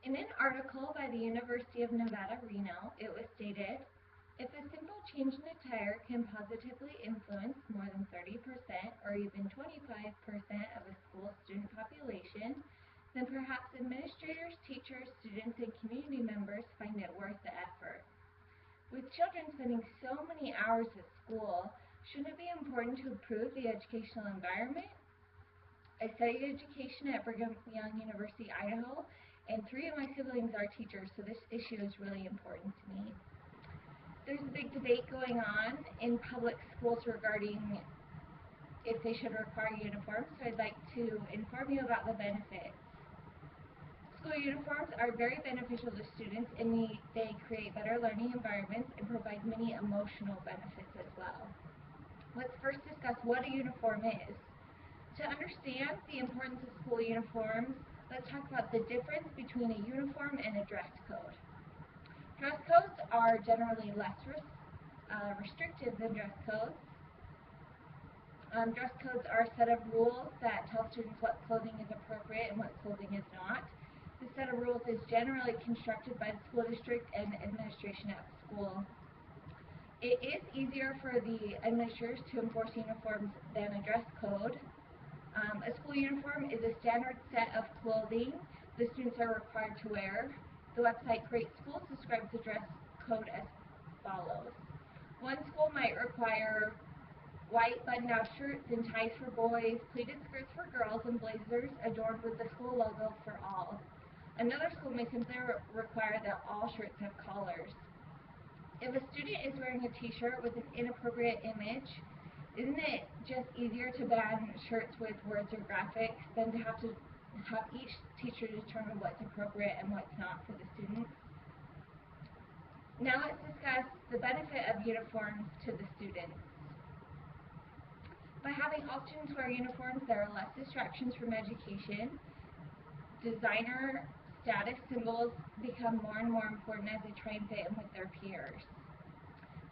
In an article by the University of Nevada, Reno, it was stated, if a simple change in attire can positively influence more than 30% or even 25% of a school student population, then perhaps administrators, teachers, students, and community members find it worth the effort. With children spending so many hours at school, shouldn't it be important to improve the educational environment? I studied education at Brigham Young University, Idaho, and 3 of my siblings are teachers, so this issue is really important to me. There's a big debate going on in public schools regarding if they should require uniforms, so I'd like to inform you about the benefits. School uniforms are very beneficial to students and they create better learning environments and provide many emotional benefits as well. Let's first discuss what a uniform is. To understand the importance of school uniforms, let's talk about the difference between a uniform and a dress code. Dress codes are generally less restrictive than dress codes. Dress codes are a set of rules that tell students what clothing is appropriate and what clothing is not. This set of rules is generally constructed by the school district and administration at the school. It is easier for the administrators to enforce uniforms than a dress code. A school uniform is a standard set of clothing the students are required to wear. The website Great Schools describes the dress code as follows. One school might require white button-down shirts and ties for boys, pleated skirts for girls, and blazers adorned with the school logo for all. Another school may simply require that all shirts have collars. If a student is wearing a t-shirt with an inappropriate image, isn't it just easier to ban shirts with words or graphics than to have each teacher determine what's appropriate and what's not for the students? Now let's discuss the benefit of uniforms to the students. By having all students wear uniforms, there are less distractions from education. Designer status symbols become more and more important as they try and fit in with their peers.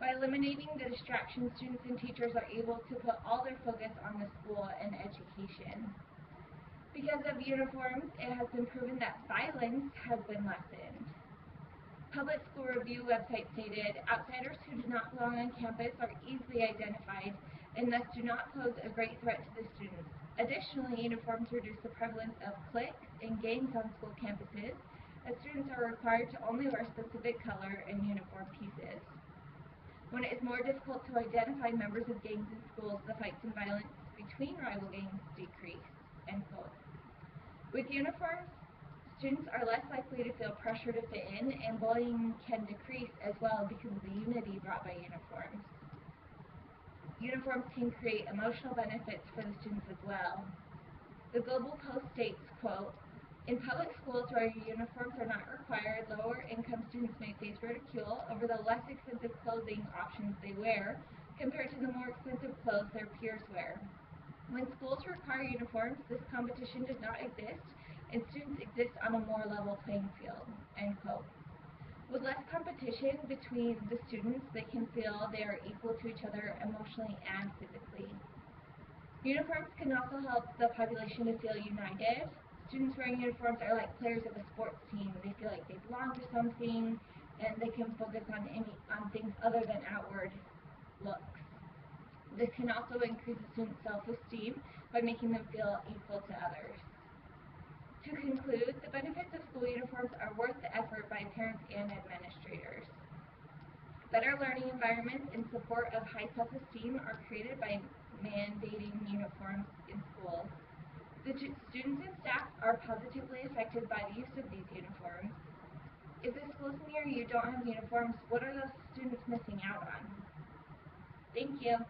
By eliminating the distractions, students and teachers are able to put all their focus on the school and education. Because of uniforms, it has been proven that violence has been lessened. Public School Review website stated, outsiders who do not belong on campus are easily identified and thus do not pose a great threat to the students. Additionally, uniforms reduce the prevalence of cliques and gangs on school campuses, as students are required to only wear specific color and uniform pieces. When it is more difficult to identify members of gangs in schools, the fights and violence between rival gangs decrease, end quote. With uniforms, students are less likely to feel pressure to fit in, and bullying can decrease as well because of the unity brought by uniforms. Uniforms can create emotional benefits for the students as well. The Global Post states, quote, in public schools where uniforms are not required, lower-income students may face ridicule over the less expensive clothing options they wear compared to the more expensive clothes their peers wear. When schools require uniforms, this competition does not exist, and students exist on a more level playing field, end quote. With less competition between the students, they can feel they are equal to each other emotionally and physically. Uniforms can also help the population to feel united. Students wearing uniforms are like players of a sports team. They feel like they belong to something, and they can focus on things other than outward looks. This can also increase a student's self-esteem by making them feel equal to others. To conclude, the benefits of school uniforms are worth the effort by parents and administrators. Better learning environments and support of high self-esteem are created by mandating uniforms in schools. The students and staff are positively affected by the use of these uniforms. If the schools near you don't have uniforms, what are those students missing out on? Thank you.